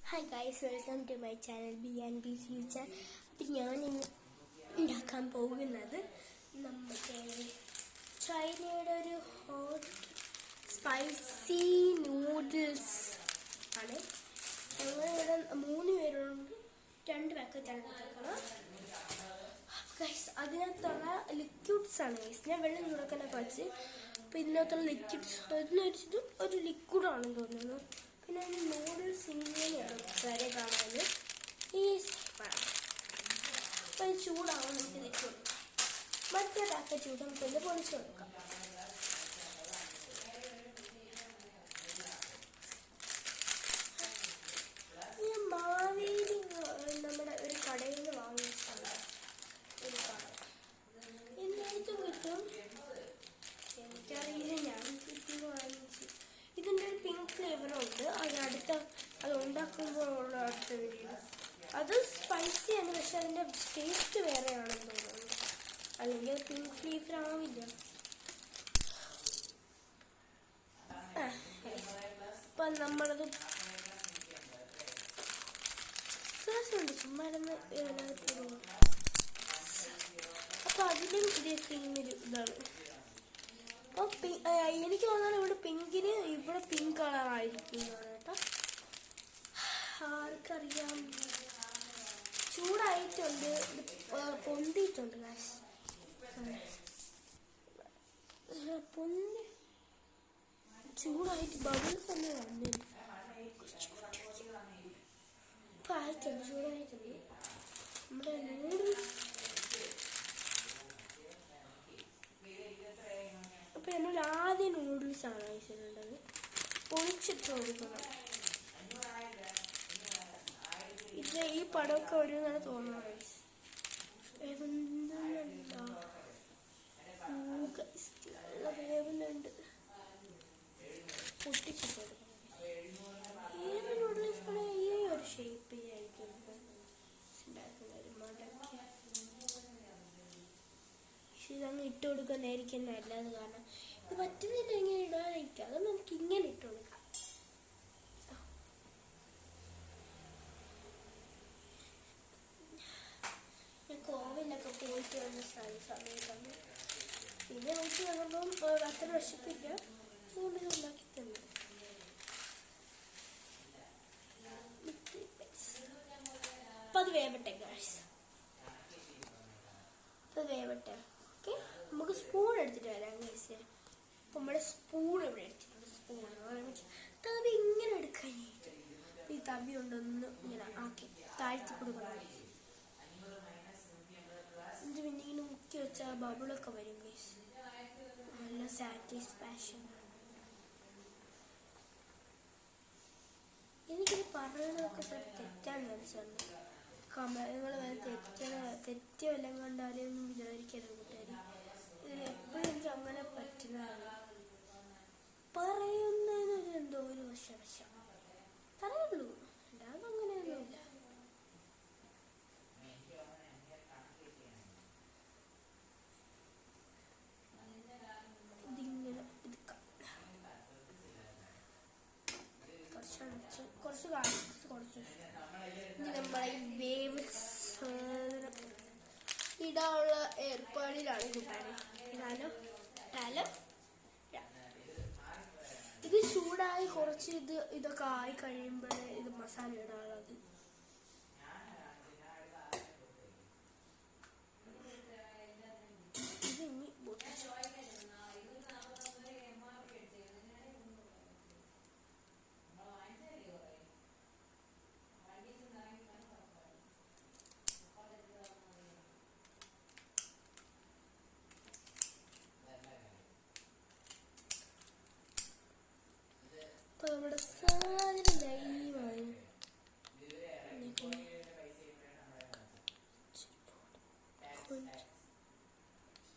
Hi guys, welcome to my channel BNB future. അപ്പം ഞാനിന്ന് ഉണ്ടാക്കാൻ പോകുന്നത് നമ്മുടെ ചൈനയുടെ ഒരു ഹോട്ട് സ്പൈസി നൂഡിൽസ് ആണ്. ഞങ്ങളിവിടെ 3 പേരുണ്ട്, 2 പാക്കറ്റാണ് എടുക്കണം. ഗൈസ്, അതിനകത്തുള്ള ലിക്വിഡ്സ് ആണ് ഗൈസ്. ഞാൻ വെള്ളം ചൂടാക്കാനൊക്കെ വെച്ച് അപ്പം ഇതിനകത്തുള്ള ലിക്വിഡ്സ് വെച്ചിട്ട് ഒരു ലിക്വിഡാണെന്ന് തോന്നുന്നു. പിന്നെ നൂഡിൽസ് ഇങ്ങനെയാണ് വരെ കാണാൻ ഈ സ്റ്റെപ്പാണ്. അപ്പം അത് ചൂടാവും, നമുക്ക് വെച്ച് കൊടുക്കാം. മറ്റേ പാക്കറ്റ് ചൂട് നമുക്ക് ഒന്ന് പൊളിച്ച് കൊടുക്കാം. ഈ മാവേലി നമ്മുടെ ഒരു കടയിൽ നിന്ന് വാങ്ങിച്ചാണ് ഒരു കട. എല്ലായിടത്തും കിട്ടും, എനിക്കറിയില്ല, ഞാൻ കിട്ടും വാങ്ങിച്ചു. ഇതിൻ്റെ ഒരു പിങ്ക് ഫ്ലേവറുണ്ട്, അത് ഉണ്ടാക്കുമ്പോഴുള്ള അടുത്ത വീഡിയോ. അത് സ്പൈസിയാണ്, പക്ഷെ അതിൻ്റെ ടേസ്റ്റ് വേറെയാണെന്ന് തോന്നുന്നു. അല്ലെങ്കിൽ അത് പിങ്ക് ഫ്ലേവർ ആവില്ല. അപ്പം നമ്മളത് ഉണ്ട് ചുമ്മാരുന്ന് അപ്പം അതിലും ഇതേ സെയിമൊരു ഇതാണ്. അപ്പോൾ എനിക്ക് തോന്നുന്നത് ഇവിടെ പിങ്കിന് ഇവിടെ പിങ്ക് കളറായിരിക്കും കേട്ടോ. ആർക്കറിയാം, ചൂടായിട്ടുണ്ട്, പൊന്തിയിട്ടുണ്ട് കാശ്, പൊന്തി ചൂടായിട്ട് ബബിൾസ് ഒന്നും വന്നില്ല. ഇപ്പം ആയിട്ടുണ്ട്, ചൂടായിട്ടുണ്ട് നമ്മുടെ നൂഡിൽസ്. അപ്പം എന്നോട് ആദ്യം നൂഡിൽസാണ് കഴിച്ചിട്ടുള്ളത്. പൊളിച്ചിട്ട് കൊടുക്കണം. ഇത് ഈ പടമൊക്കെ വരുമെന്നാണ് തോന്നുന്നത്. വേവുന്നുണ്ട്, പൊട്ടിച്ചിട്ട് കൊടുക്കണം. ഏത് നൂഡിൽസാണ് ഈ ഒരു ഷേപ്പിലായിരിക്കും ഉണ്ടാക്കുന്നത്. മടക്കി ഇതങ്ങ് ഇട്ട് കൊടുക്കുന്നതായിരിക്കും നല്ലത്. കാരണം ഇത് പറ്റുന്നില്ല ഇങ്ങനെ ഇടാനായിരിക്കും, അത് നമുക്ക് ഇങ്ങനെ ഇട്ട് കൊടുക്കാം. ഞാൻ കോവിലൊക്കെ പോയിട്ട് വന്ന സമയത്താണ്. പിന്നെ വീട്ടിൽ വന്നപ്പം അത്ര വിശപ്പില്ല, അതുകൊണ്ട് ഉണ്ടാക്കി തന്നു. അപ്പം അത് വേവട്ടെ ഗൈസ്, അത് വേവട്ടെ. ഓക്കെ, നമുക്ക് സ്പൂൺ എടുത്തിട്ട് വരാം ഗൈസ്. അപ്പം നമ്മുടെ സ്പൂൺ ഇവിടെ എടുത്തിട്ടുണ്ട്. സ്പൂൺ തവി ഇങ്ങനെ എടുക്കാനായിട്ട് ഈ തവി കൊണ്ടൊന്ന് ഇങ്ങനെ ആക്കി താഴ്ത്തി കൊടുക്കണം. ഇത് പിന്നെ ഇങ്ങനെ മുക്കി വെച്ചാൽ ബബിളൊക്കെ വരും ഗൈസ്, നല്ല സാറ്റിസ്ഫാക്ഷൻ. എനിക്കിത് പറയണതൊക്കെ തെറ്റാൻ മനസ്സുണ്ട്. നിങ്ങൾ തെറ്റിയ വല്ലതും കണ്ടാലെയൊന്നും വിചാരിക്കരുത് കൂട്ടുകാരി. എപ്പോഴും എനിക്ക് അങ്ങനെ പറ്റുന്നതാണ്. പറയുന്നതിനൊരു എന്തോ ഒരു വശവശം പറയുള്ളൂ, അല്ലാതെ അങ്ങനെയൊന്നുമില്ല. ഇതിങ്ങനെ എടുക്കാം, കുറച്ച് ഇനി നമ്മളെ വേവ് ഇടാനുള്ള ഏർപ്പാടിലാണ് കൂട്ടാൻ. ഇത് ചൂടായി കുറച്ച് ഇതൊക്കെ ആയി കഴിയുമ്പോഴേ ഇത് മസാല ഇടാനുള്ളത്. ഇത് ഇനി പൊട്ടിച്ചു. അപ്പോൾ നമ്മുടെ സാധനം ലൈവാണ്.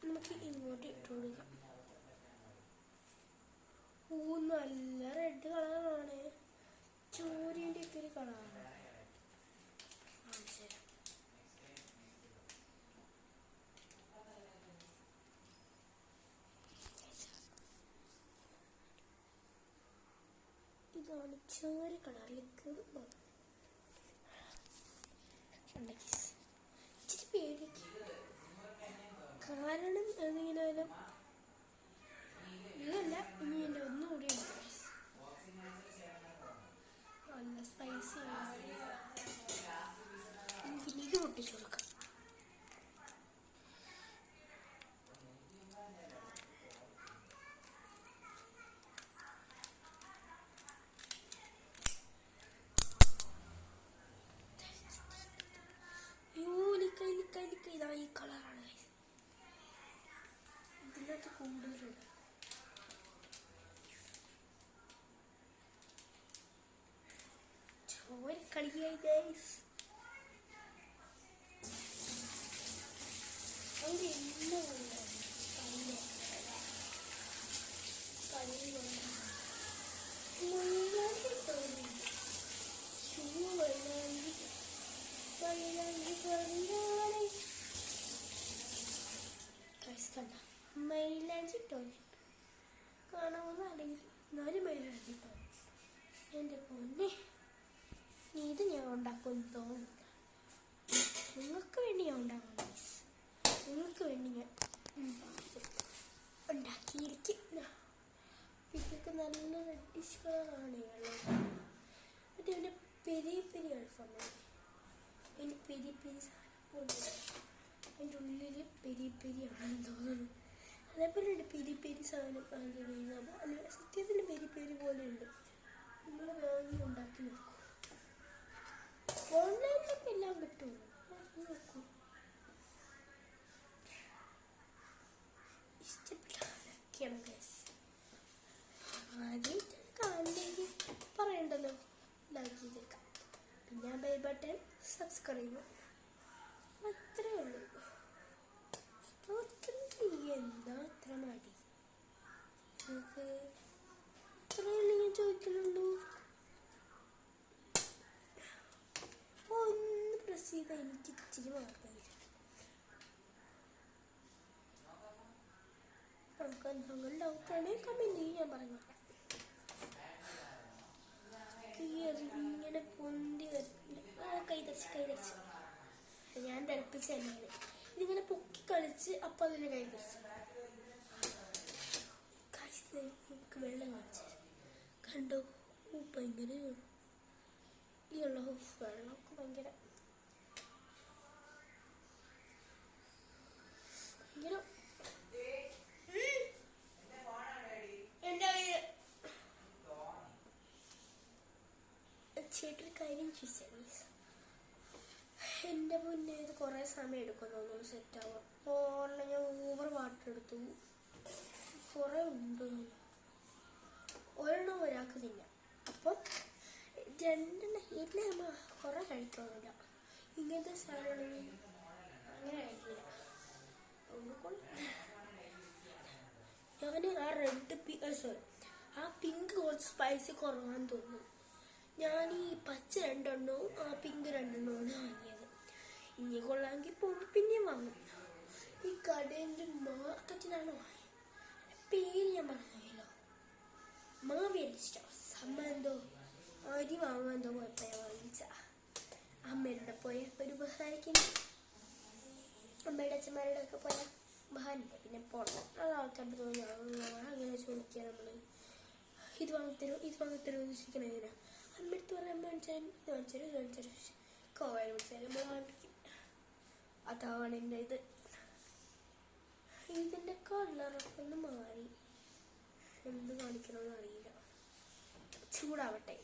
നമുക്ക് ഇങ്ങോട്ട് ഇട്ട് കൊടുക്കാം. നല്ല റെഡ് കളറാണ്, ചോരിൻ്റെ ഒക്കെ ഒരു കളറാണ്. ഇതാണ് ചോര കളർ ലിക്വിഡ്. സ്പൈസി പിന്നെ ഇത് പൊട്ടിച്ചു കൊടുക്കാം. ഇതാ ഈ കളറാണ്. ഇതിനകത്ത് കൂടുതലുണ്ട്. ചോര കളിയായി ഗൈസ്. മൈലാഞ്ചി ടോയ്ലറ്റ് കാണാമെന്ന് അല്ലെങ്കിൽ എന്നാലും മൈലാഞ്ചി ടോയ്ലറ്റ്. എൻ്റെ പൊന്നെ, ഇത് ഞാൻ ഉണ്ടാക്കുമെന്ന് തോന്നുന്നു. നിങ്ങൾക്ക് വേണ്ടി ഞാൻ ഉണ്ടാക്കണം. നിങ്ങൾക്ക് വേണ്ടി ഞാൻ ഉണ്ടാക്കിയിരിക്കും. ഇതൊക്കെ നല്ല റെഡിഷ് കളറാണ് ഉള്ളത്. മറ്റേ എൻ്റെ പെരിയ പെരിയ അൽഫാമാണ്. അതിന് പെരിയ പെരി സാധനം, അതിൻ്റെ ഉള്ളിൽ പെരിയ പെരിയാണെന്ന് തോന്നുന്നു. അതേപോലെ ഉണ്ട് പെരി പെരി സാധനം. അതിൻ്റെ സത്യത്തിൽ പെരി പെരി പോലെ ഉണ്ട്. നിങ്ങൾ വാങ്ങി ഉണ്ടാക്കി നോക്കൂ. ഓൺലൈനിലൊക്കെ എല്ലാം കിട്ടും. നോക്കൂ. ഇഷ്ടപ്പെട്ടാണ് ഗൈസ്. ആദ്യം കാണണമെങ്കിൽ പറയണ്ടല്ലോ, ഉണ്ടാക്കിയതേക്കാം. പിന്നെ ബെൽ ബട്ടൺ സബ്സ്ക്രൈബ്, അത്രേ ഉള്ളൂ. എന്താ അത്ര മടി? നമുക്ക് ഇത്രയല്ലേ ഞാൻ ചോദിക്കുന്നുള്ളൂ. ഒന്ന് പ്രസ് ചെയ്താൽ എനിക്ക് ഇച്ചിരി മാർക്കായി. നമുക്ക് എന്തെങ്കിലും ഡൗട്ടാണെങ്കിൽ കമൻറ്റ് ചെയ്യും, ഞാൻ പറഞ്ഞു. ഇങ്ങനെ പൊന്തി വരുന്നില്ല. കൈതരിച്ച് ഞാൻ തിളപ്പിച്ച് തന്നെയാണ്. ഇതിങ്ങനെ പൊക്കി കളിച്ച് അപ്പം അതിനെ കൈതരിച്ചു. നമുക്ക് വെള്ളം കാണിച്ചു കണ്ടോ. ഭയങ്കര ഈ വെള്ളമൊക്കെ ഭയങ്കര ചേട്ടൊരു കാര്യം ചോദിച്ചാൽ എൻ്റെ മുന്നേ ഇത് കുറേ സമയം എടുക്കും തോന്നുന്നു സെറ്റാവാൻ. ഓർമ്മ ഞാൻ ഓവർ വാട്ടർ എടുത്തു. കുറേ ഉണ്ട്. ഒരെണ്ണം ഒരാൾക്ക് തിന്നാം. അപ്പം രണ്ടെണ്ണം ഇല്ലേ അമ്മ കുറേ കഴിക്കാറില്ല. ഇങ്ങനത്തെ സാധനങ്ങളൊന്നും അങ്ങനെ കഴിക്കില്ല. ഞാൻ ആ ആ പിങ്ക് കുറച്ച് സ്പൈസി കുറവാന്ന് തോന്നുന്നു. ഞാൻ ഈ പച്ച രണ്ടെണ്ണവും ആ പിങ്ക് രണ്ടെണ്ണമാണ് വാങ്ങിയത്. ഇനി കൊള്ളാമെങ്കിൽ പിന്നെയും വാങ്ങും. ഈ കടേൻ്റെ മാർക്കറ്റിനാണ് വാങ്ങിയത്. പേര് ഞാൻ പറഞ്ഞല്ലോ, മാവേലി സ്റ്റോഴ്സ്. അമ്മ എന്തോ അരി വാങ്ങാൻ എന്തോ പോയപ്പോൾ ഞാൻ വാങ്ങിച്ച. അമ്മയുടെ പോയ ഒരു ബഹാനിക്കുന്നു. അമ്മയുടെ അച്ഛന്മാരുടെ ഒക്കെ പോയ ബഹാനുണ്ട്. പിന്നെ പോകണം അത് ആൾക്കാരുടെ തോന്നി അങ്ങനെ ചോദിക്കുക. നമ്മൾ ഇത് വാങ്ങിത്തരും ചോദിച്ചിരിക്കണ എങ്ങനെയാണ്. അമ്മടുത്ത് പറയാൻ വാങ്ങിച്ചാലും ഇത് വാങ്ങിച്ചാലും കോവയിൽ വിളിച്ചാലും നമ്മൾ വാങ്ങിക്കും. അതാണ് എൻ്റെ ഇത്. ഇതിൻ്റെ കളറൊക്കെ ഒന്ന് മാറി. എന്ത് കാണിക്കണമെന്ന് അറിയില്ല. ചൂടാവട്ടെ,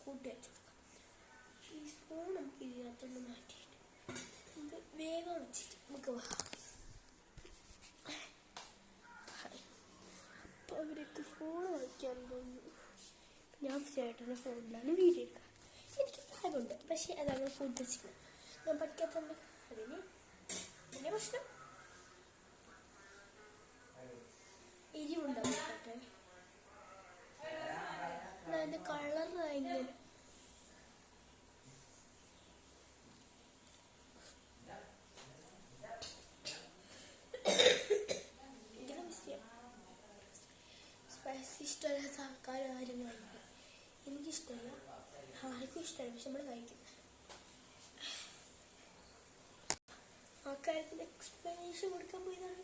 കൂട്ടി വെച്ചു കൊടുക്കാം. ഈ സ്പൂൺ നമുക്ക് ഇതിനകത്തൊന്ന് മാറ്റിയിട്ട് നമുക്ക് വേഗം വെച്ചിട്ട് നമുക്ക് അപ്പോൾ അവരൊക്കെ ഫോൺ വയ്ക്കാൻ തോന്നുന്നു. ഞാൻ ചേട്ടൻ്റെ ഫോണിലാണ് വീഡിയോ എടുക്കുക. എനിക്ക് ബാഗുണ്ട്, പക്ഷേ അതാണ് ഫുഡ് വെച്ചിരിക്കുന്നത്. ഞാൻ പഠിക്കാത്തതുകൊണ്ട് അതിന് പിന്നെ പ്രശ്നം എരിവുണ്ടാവും. കേട്ടെ, അതിൻ്റെ കളറായി ഇങ്ങനെ സ്പൈസി ഇഷ്ടമല്ലാത്ത ആൾക്കാർ ആരും കഴിക്കും. എനിക്കിഷ്ടമല്ല, ആർക്കും ഇഷ്ടമല്ല, പക്ഷെ നമ്മൾ കഴിക്കും. ആ കാര്യത്തിന് എക്സ്പ്ലനേഷൻ കൊടുക്കാൻ പോയതാണ്.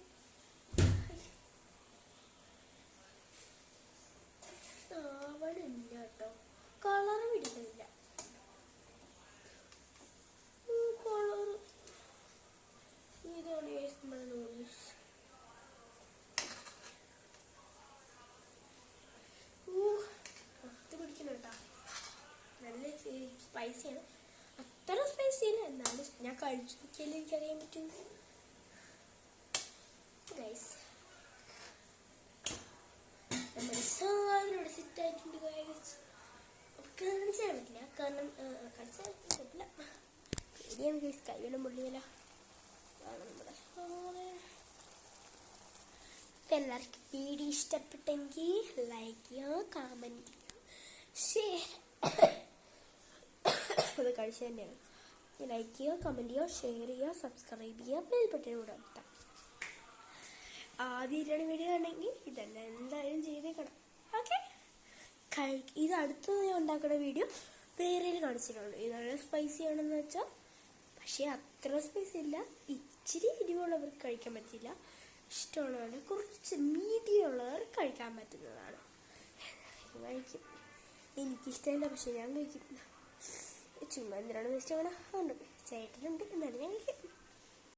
ആവണില്ല കേട്ടോ, കളറ് പിടിക്കുന്നില്ല. സ്പൈസിയാണ്. അത്ര സ്പൈസി ഇല്ല, എന്നാലും ഞാൻ കഴിച്ചു നോക്കിയാലും എനിക്കറിയാൻ പറ്റും. ഗൈസ് നമ്മുടെ സാധനം ഇവിടെ സെറ്റ് ആയിട്ടുണ്ട് ഗൈസ്. കാണിച്ചാൽ പറ്റില്ല, കാരണം കാണിച്ചാൽ പറ്റില്ല, പേടിയാണ് ഗൈസ്, കൈവെല്ലാം മുള്ളിയല്ല. നമ്മുടെ എല്ലാവർക്കും വീഡിയോ ഇഷ്ടപ്പെട്ടെങ്കിൽ ലൈക്ക് ചെയ്യുക, കമൻറ്റ് ചെയ്യുക, ഷെയർ അത് കഴിച്ചു തന്നെയാണ്. ലൈക്ക് ചെയ്യുക, കമൻറ്റ് ചെയ്യുക, ഷെയർ ചെയ്യുക, സബ്സ്ക്രൈബ് ചെയ്യുക, ബെൽ ബട്ടൺ കൂടെ അമർത്താം. ആദ്യമായിട്ടാണ് വീഡിയോ കണ്ടെങ്കിൽ ഇതെല്ലാം എന്തായാലും ചെയ്തേക്കണം. ഓക്കെ, ഇത് അടുത്തത് ഞാൻ ഉണ്ടാക്കുന്ന വീഡിയോ വേറെ കാണിച്ചിട്ടുള്ളൂ. ഇതാണ് സ്പൈസി ആണെന്ന് വെച്ചാൽ, പക്ഷേ അത്ര സ്പൈസി ഇല്ല, ഇച്ചിരി എരിവുള്ളവർക്ക് കഴിക്കാൻ പറ്റില്ല. ഇഷ്ടമുള്ളവർ കുറച്ച് മീഡിയം ഉള്ളവർ കഴിക്കാൻ പറ്റുന്നതാണ്. കഴിക്കും, എനിക്കിഷ്ടമില്ല, പക്ഷെ ഞാൻ കഴിക്കും. ചുമ്മാ എന്തിനാണ് വേസ്റ്റ് അങ്ങനെ ഉണ്ട്, ചേട്ടനുണ്ട് എന്നാലും ഞാൻ കഴിക്കും.